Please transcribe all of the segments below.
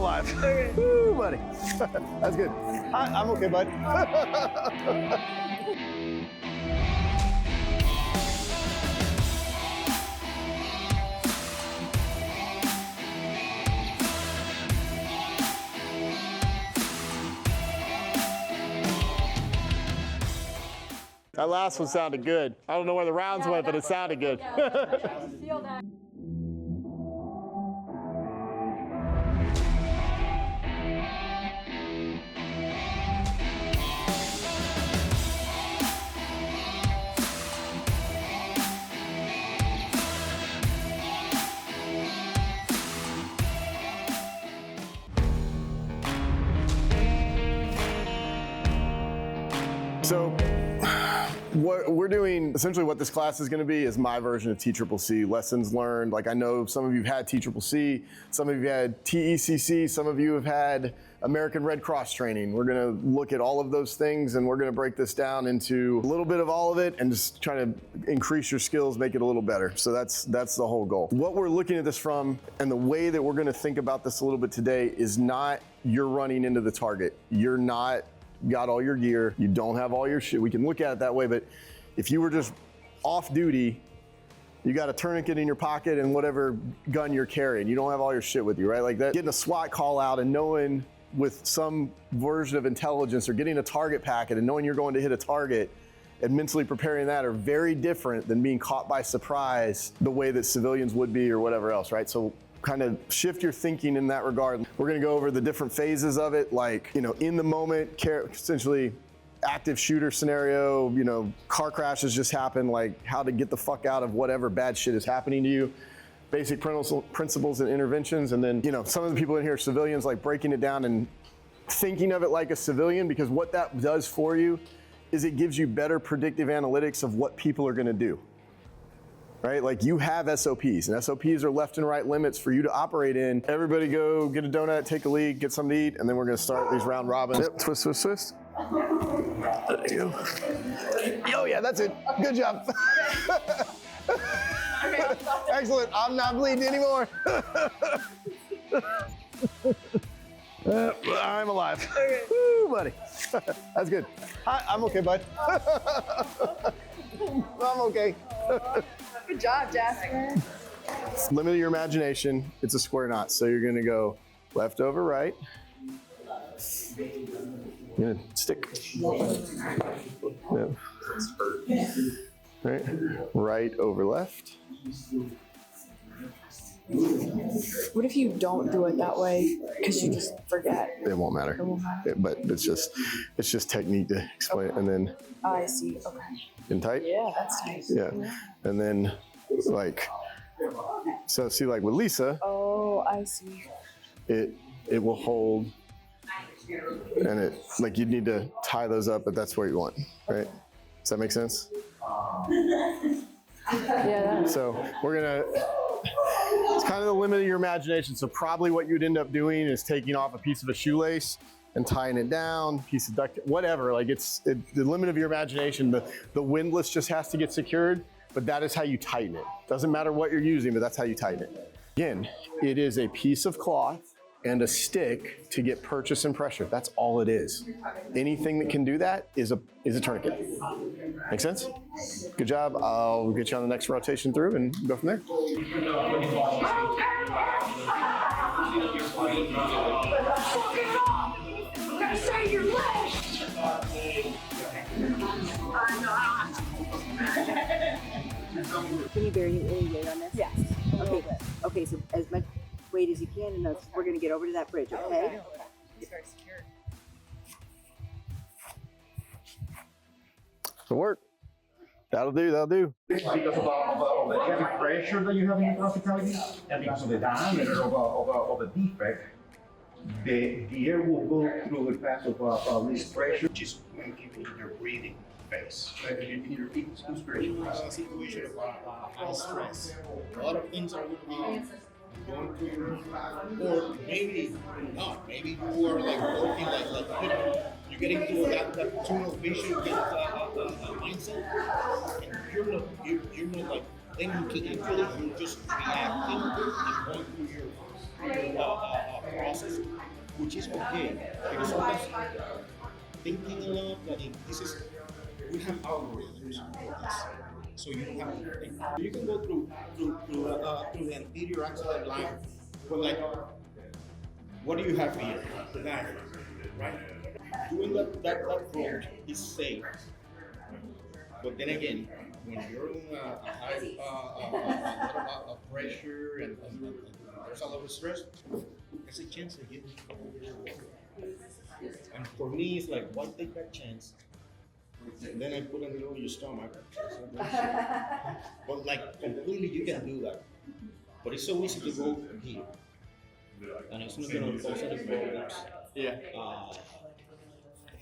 alive. Okay. Woo, buddy. That's good. I'm okay, bud. That last one sounded good. I don't know where the rounds went, but it sounded good. Feel that. So what we're doing, essentially what this class is going to be is my version of TCCC, lessons learned. Like I know some of you have had TCCC, some of you had TECC, some of you have had American Red Cross training. We're going to look at all of those things and we're going to break this down into a little bit of all of it and just try to increase your skills, make it a little better. So that's the whole goal. What we're looking at this from and the way that we're going to think about this a little bit today is not you're running into the target. You're not got all your gear, you don't have all your shit. We can look at it that way, but if you were just off duty, you got a tourniquet in your pocket and whatever gun you're carrying, you don't have all your shit with you, right? Like that, getting a SWAT call out and knowing with some version of intelligence or getting a target packet and knowing you're going to hit a target and mentally preparing that are very different than being caught by surprise the way that civilians would be or whatever else, right? So kind of shift your thinking in that regard. We're going to go over the different phases of it, like, you know, in the moment, essentially active shooter scenario, you know, car crashes just happen, like how to get the fuck out of whatever bad shit is happening to you, basic principles and interventions. And then, you know, some of the people in here are civilians, like breaking it down and thinking of it like a civilian, because what that does for you is it gives you better predictive analytics of what people are going to do. Right? Like you have SOPs, and SOPs are left and right limits for you to operate in. Everybody go get a donut, take a leak, get something to eat, and then we're going to start these round robins. Yep, twist, twist, twist. There you go. Oh yeah, that's it. Good job. Excellent. I'm not bleeding anymore. I'm alive. Okay. Woo, buddy. That's good. I'm okay, bud. I'm okay. Good job, Jasper. Limit your imagination. It's a square knot. So you're gonna go left over right. You're gonna stick. Yeah. Right over left. What if you don't do it that way because you just forget? It won't matter. It won't matter. But it's just technique to explain it. And then. Oh, I see. Okay. In tight? Yeah, that's tight. Yeah. And then like, so see like with Lisa. Oh, I see. It will hold, and it like you'd need to tie those up, but that's where you want, right? Does that make sense? Yeah. So we're gonna, it's kind of the limit of your imagination. So probably what you'd end up doing is taking off a piece of a shoelace and tying it down, piece of duct, whatever. Like it's the limit of your imagination. The windlass just has to get secured, but that is how you tighten it. Doesn't matter what you're using, but that's how you tighten it. Again, it is a piece of cloth and a stick to get purchase and pressure. That's all it is. Anything that can do that is a tourniquet. Make sense? Good job. I'll get you on the next rotation through and go from there. Say your legs! Can you bear any weight on this? Yes. Okay. Okay, so as much weight as you can, and we're going to get over to that bridge, okay? It's very secure. It'll work. That'll do, that'll do. Because of the heavy pressure that you have in your hospitality, and because of the diameter of a defect, the air will go through the path of least pressure. Just keep in your breathing phase. Right? In your inspiration process, situation of high stress. A lot of things are going to be going through your, or maybe not. Maybe you are like working like you're getting to that tunnel vision mindset, and you're not like thinking to equally. You're just reacting and going through your process. which is okay, because sometimes thinking a lot, like this is, we have algorithms for this, so you don't have to think. You can go through the anterior axillary line, but like, what do you have here? The diaphragm, right? Doing that approach is safe, but then again, when you're in a high lot of pressure and there's a lot of stress, there's a chance that you and for me, it's like, why take that chance? And then I put a needle in your stomach. But like, completely, you can do that. But it's so easy to go here. And it's not going to cause any problems. Yeah.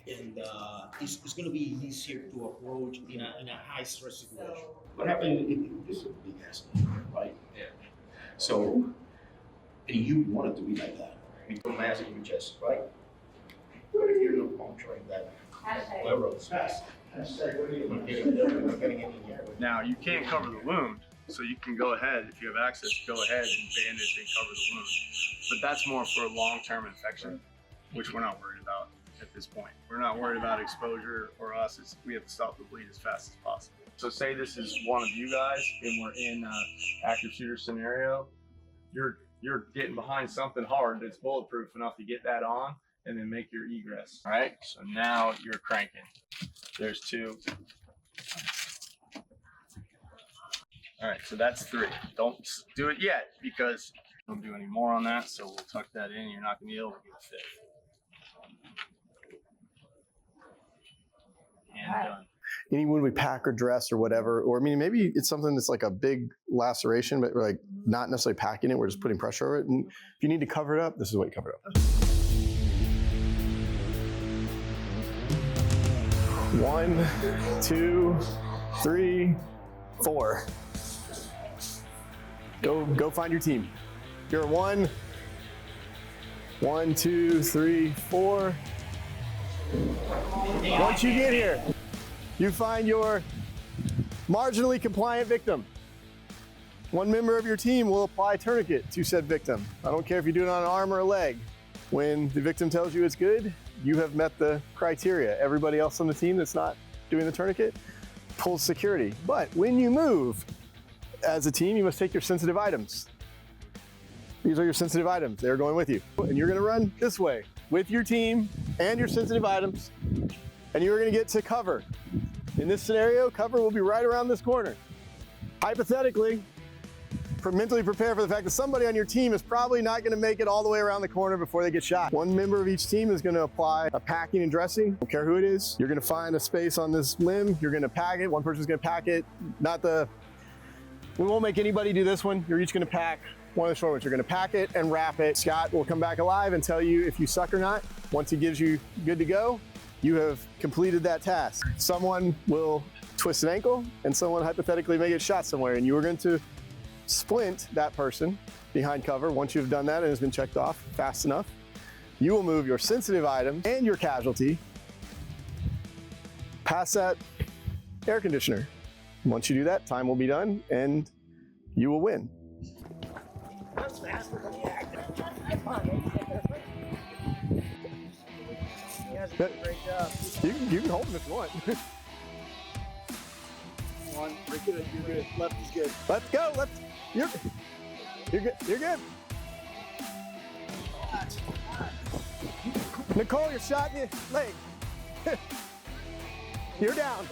And it's going to be easier to approach in a high stress situation. What happens if this is a big accident, right? Yeah. So, and you want it to be like that. You put mass in your chest, right? But if you're not puncturing that pleural space, you're not getting any air. Now, you can't cover the wound, so you can go ahead, if you have access, go ahead and bandage and cover the wound. But that's more for a long-term infection, which we're not worried about at this point. We're not worried about exposure for us. We have to stop the bleed as fast as possible. So say this is one of you guys and we're in an active shooter scenario, you're getting behind something hard that's bulletproof enough to get that on and then make your egress. All right, so now you're cranking. There's 2. All right, so that's 3. Don't do it yet because don't do any more on that, so we'll tuck that in. You're not gonna be able to get a 5th. And done. Any wound we pack or dress or whatever, or I mean, maybe it's something that's like a big laceration, but we're like not necessarily packing it, we're just putting pressure over it. And if you need to cover it up, this is what you cover it up. 1, 2, 3, 4. Go find your team. You're 1, 2, 3, 4. Once you get here, you find your marginally compliant victim. One member of your team will apply tourniquet to said victim. I don't care if you do it on an arm or a leg. When the victim tells you it's good, you have met the criteria. Everybody else on the team that's not doing the tourniquet pulls security. But when you move as a team, you must take your sensitive items. These are your sensitive items. They're going with you. And you're gonna run this way with your team and your sensitive items, and you're gonna get to cover. In this scenario, cover will be right around this corner. Hypothetically, mentally prepare for the fact that somebody on your team is probably not gonna make it all the way around the corner before they get shot. One member of each team is gonna apply a packing and dressing. Don't care who it is. You're gonna find a space on this limb. You're gonna pack it. One person's gonna pack it. We won't make anybody do this one. You're each gonna pack one of the short ones. You're gonna pack it and wrap it. Scott will come back alive and tell you if you suck or not. Once he gives you good to go, you have completed that task. Someone will twist an ankle and someone hypothetically may get shot somewhere, and you are going to splint that person behind cover. Once you've done that and it's been checked off fast enough, you will move your sensitive item and your casualty past that air conditioner. Once you do that, time will be done and you will win. That's faster than the actor. He has done a great job. You can hold him if you want. One, you're good, you're good. Left is good. Let's go. You're good. You're good. Nicole, you're shot in the leg. You're down.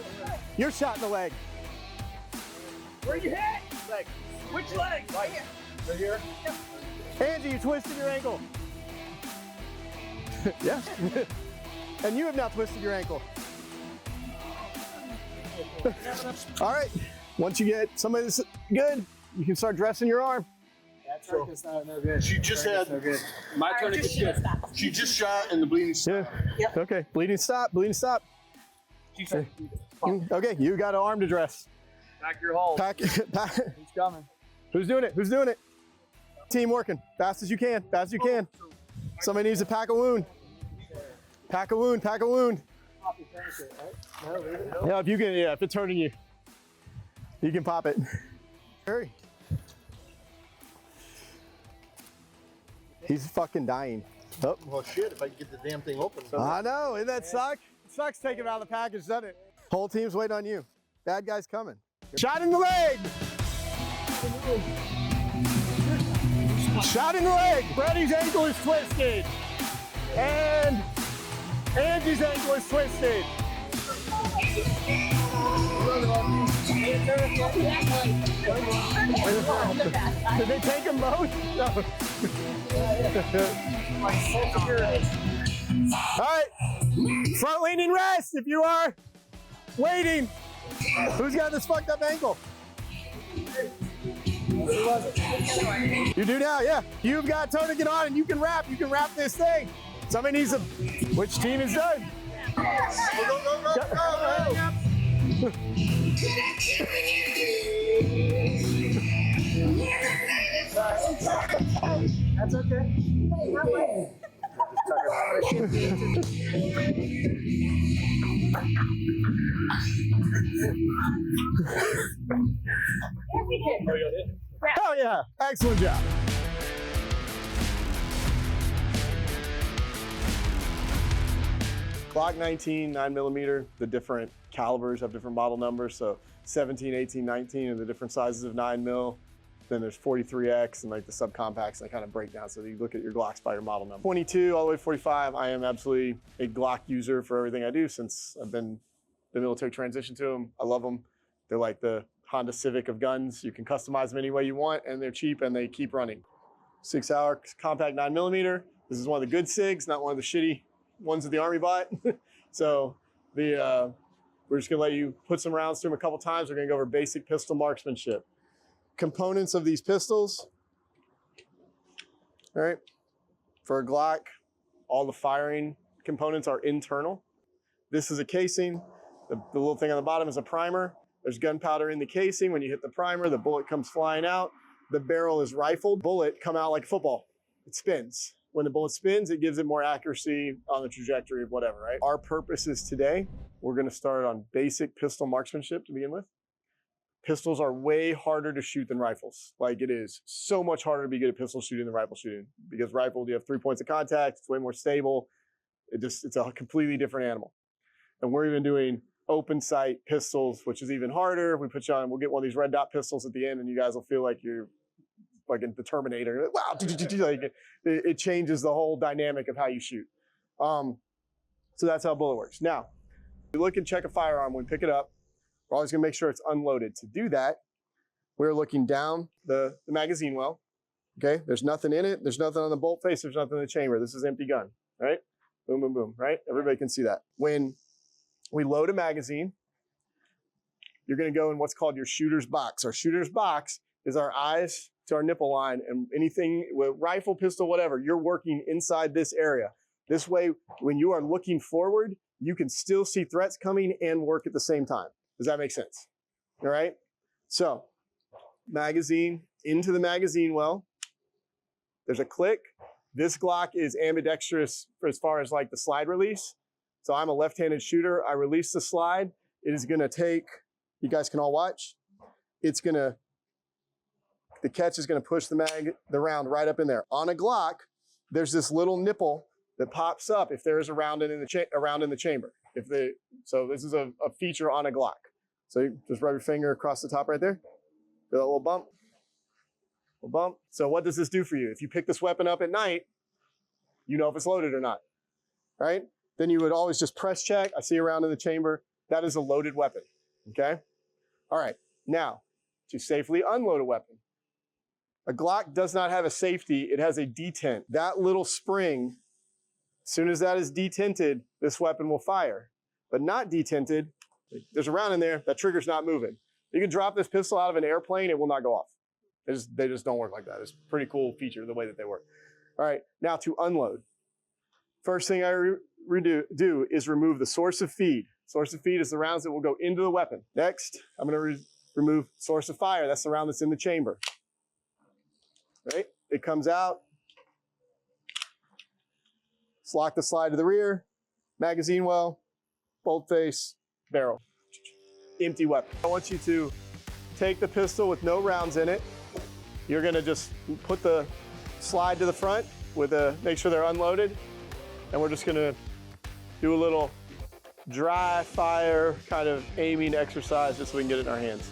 You're shot in the leg. Where you hit? Leg. Which leg? Right here. Yep. Angie, you twisted your ankle. Yeah. And you have now twisted your ankle. All right. Once you get somebody that's good, you can start dressing your arm. That tourniquet's no good. She just had, My tourniquet's good. she just shot and the bleeding stopped. Yeah. Yep. Okay. Bleeding stop. Bleeding stop. Okay. You got an arm to dress. Pack your hole. Pack. He's coming. Who's doing it? Who's doing it? Team working. Fast as you can. Fast as you can. Somebody needs to pack a wound. Pack a wound. Pack a wound. Pop your tourniquet, right? No, leave it. Yeah, if you can. Yeah, if it's hurting you, you can pop it. Hurry. He's fucking dying. Oh. Well, shit, if I can get the damn thing open. I know, isn't that suck? It sucks taking it out of the package, doesn't it? Whole team's waiting on you. Bad guy's coming. Shot in the leg! Shot in the leg! Freddie's ankle is twisted. And Angie's ankle is twisted. Did they take them both? No. All right, front leaning rest if you are waiting. Who's got this fucked up ankle? You do now, yeah. You've got tourniquet on and you can wrap this thing. Somebody needs a, which team is done? Go. That's okay. Oh yeah, excellent job. Glock 19, 9mm, the different calibers have different model numbers. So 17, 18, 19 are the different sizes of 9mm. Then there's 43X and like the subcompacts, and they kind of break down. So you look at your Glocks by your model number. 22 all the way to 45, I am absolutely a Glock user for everything I do since I've been the military transition to them. I love them. They're like the Honda Civic of guns. You can customize them any way you want, and they're cheap and they keep running. 6-hour compact 9mm. This is one of the good SIGs, not one of the shitty ones that the Army bought. So we're just gonna let you put some rounds through them a couple times. We're gonna go over basic pistol marksmanship. Components of these pistols. All right, for a Glock, all the firing components are internal. This is a casing. The little thing on the bottom is a primer. There's gunpowder in the casing. When you hit the primer, the bullet comes flying out. The barrel is rifled. Bullet come out like a football. It spins. When the bullet spins, it gives it more accuracy on the trajectory of whatever, right? Our purpose is today, we're gonna start on basic pistol marksmanship to begin with. Pistols are way harder to shoot than rifles. Like it is so much harder to be good at pistol shooting than rifle shooting, because rifle, you have 3 points of contact, it's way more stable. It's a completely different animal. And we're even doing open sight pistols, which is even harder. We put you on, we'll get one of these red dot pistols at the end and you guys will feel like you're like in the Terminator. Wow, like it changes the whole dynamic of how you shoot. So that's how bullet works. Now, we look and check a firearm, we pick it up. We're always gonna make sure it's unloaded. To do that, we're looking down the magazine well, okay? There's nothing in it. There's nothing on the bolt face. There's nothing in the chamber. This is empty gun, right? Boom, boom, boom, right? Everybody can see that. When we load a magazine, you're gonna go in what's called your shooter's box. Our shooter's box is our eyes to our nipple line, and anything with rifle, pistol, whatever, you're working inside this area. This way, when you are looking forward, you can still see threats coming and work at the same time. Does that make sense? All right. So magazine into the magazine well. There's a click. This Glock is ambidextrous for as far as like the slide release. So I'm a left-handed shooter. I release the slide. It is going to take, you guys can all watch. It's going to, the catch is going to push the round right up in there. On a Glock, there's this little nipple that pops up if there is a round in the chamber. So this is a feature on a Glock. So you just rub your finger across the top right there. Feel that little bump? Little bump. So what does this do for you? If you pick this weapon up at night, you know if it's loaded or not, right? Then you would always just press check. I see a round in the chamber. That is a loaded weapon, okay? All right, now, to safely unload a weapon. A Glock does not have a safety. It has a detent. That little spring, as soon as that is detented, this weapon will fire. But not detented, there's a round in there, that trigger's not moving. You can drop this pistol out of an airplane, it will not go off. They just don't work like that. It's a pretty cool feature, the way that they work. All right, now to unload. First thing I do is remove the source of feed. Source of feed is the rounds that will go into the weapon. Next, I'm gonna remove source of fire. That's the round that's in the chamber. Right, it comes out. Lock the slide to the rear, magazine well, bolt face, barrel. Empty weapon. I want you to take the pistol with no rounds in it. You're gonna just put the slide to the front, make sure they're unloaded. And we're just gonna do a little dry fire kind of aiming exercise just so we can get it in our hands.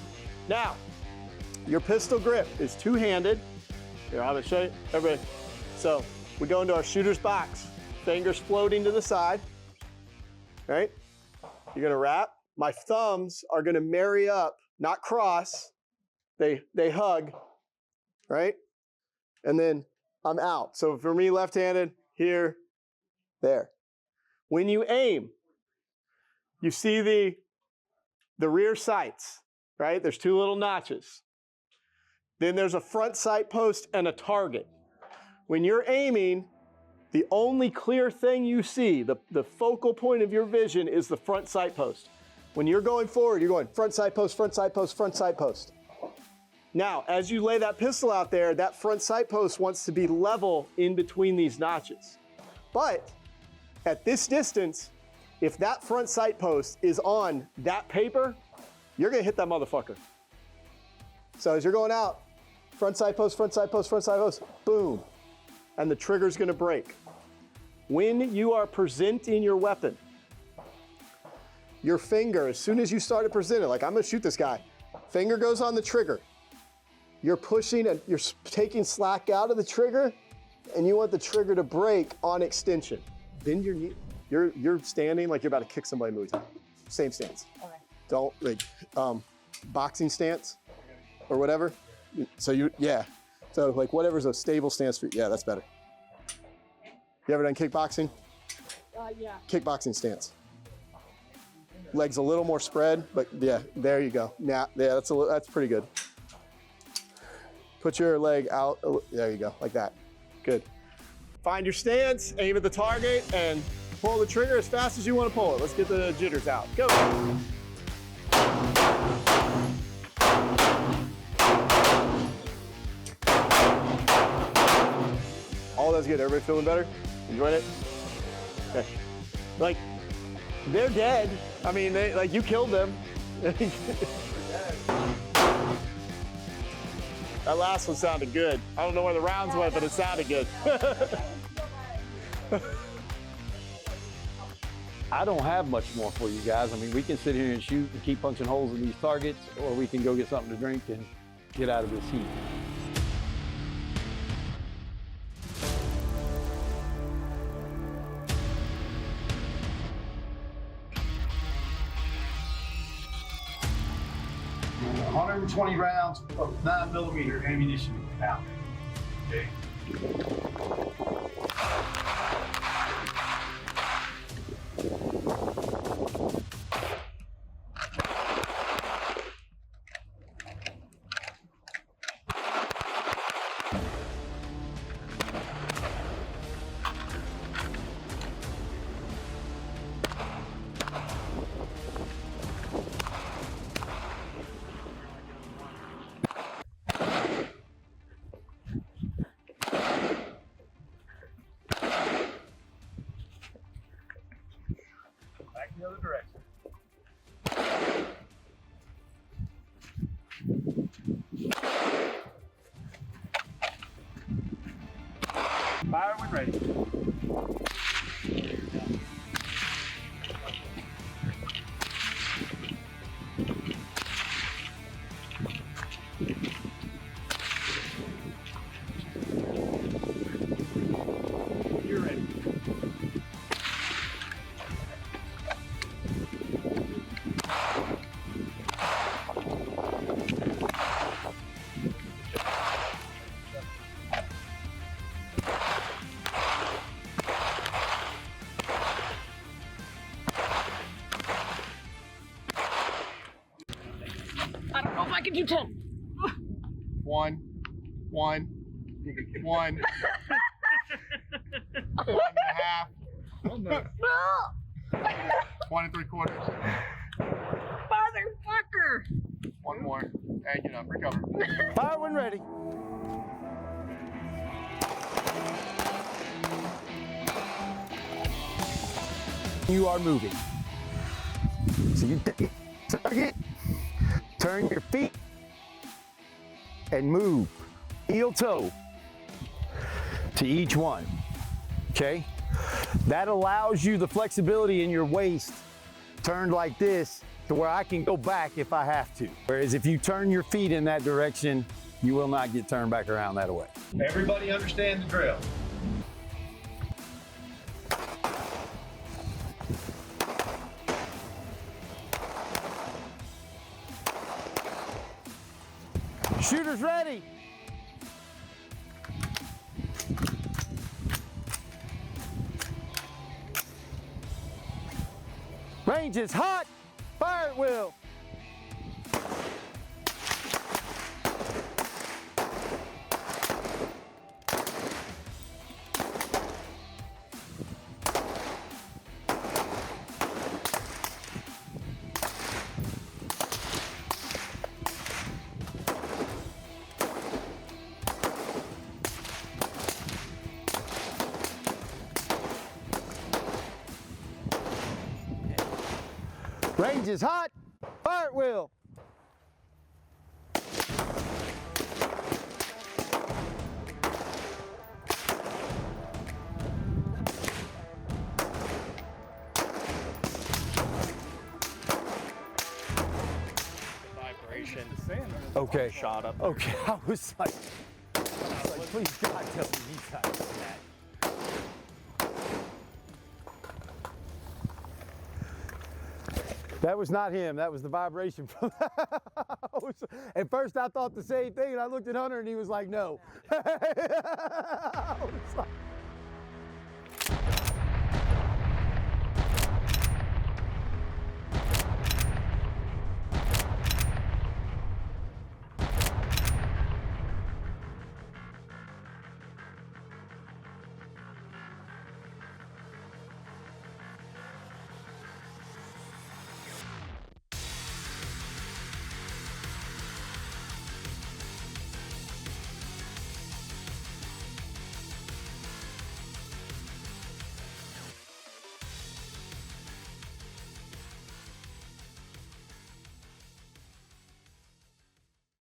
Now, your pistol grip is two-handed. Here, I'm gonna show you, everybody. So we go into our shooter's box, fingers floating to the side, right? You're gonna wrap. My thumbs are gonna marry up, not cross. They hug, right? And then I'm out. So for me, left-handed, here, there. When you aim, you see the rear sights, right? There's two little notches. Then there's a front sight post and a target. When you're aiming, the only clear thing you see, the focal point of your vision is the front sight post. When you're going forward, you're going front sight post, front sight post, front sight post. Now, as you lay that pistol out there, that front sight post wants to be level in between these notches. But at this distance, if that front sight post is on that paper, you're gonna hit that motherfucker. So as you're going out, front sight post, front sight post, front sight post, boom. And the trigger's gonna break. When you are presenting your weapon, your finger, as soon as you start to present it, like I'm gonna shoot this guy, finger goes on the trigger. You're pushing and you're taking slack out of the trigger, and you want the trigger to break on extension. Bend your knee. You're standing like you're about to kick somebody in Muay Thai. Same stance. Okay. Don't like boxing stance or whatever. So yeah. So like whatever's a stable stance for you. Yeah, that's better. You ever done kickboxing? Yeah. Kickboxing stance. Legs a little more spread, but yeah, there you go. Now, yeah, that's pretty good. Put your leg out. There you go, like that. Good. Find your stance, aim at the target, and pull the trigger as fast as you want to pull it. Let's get the jitters out. Go. All that's good. Everybody feeling better? Enjoying it? Okay. Like, they're dead. I mean, like you killed them. That last one sounded good. I don't know where the rounds went, but it sounded good. I don't have much more for you guys. I mean, we can sit here and shoot and keep punching holes in these targets, or we can go get something to drink and get out of this heat. $120 rounds of 9mm ammunition now. Okay. Back the other direction. Fire when ready. You're ready. I don't know if I can do 10. One. 1 1.5. 1 3/4. Motherfucker! One more. And get up. Recover. Fire when ready. You are moving. So you target, turn your feet, and move. Heel toe. to each one, okay? That allows you the flexibility in your waist turned like this to where I can go back if I have to. Whereas if you turn your feet in that direction, you will not get turned back around that way. Everybody understand the drill. Shooters ready. Range is hot. Fire at will. Range is hot. Fire at will. Vibration. Okay. Shot up. Okay. I was like, please God, tell me he's got that. That was not him. That was the vibration from At first I thought the same thing, and I looked at Hunter and he was like, no. I was like,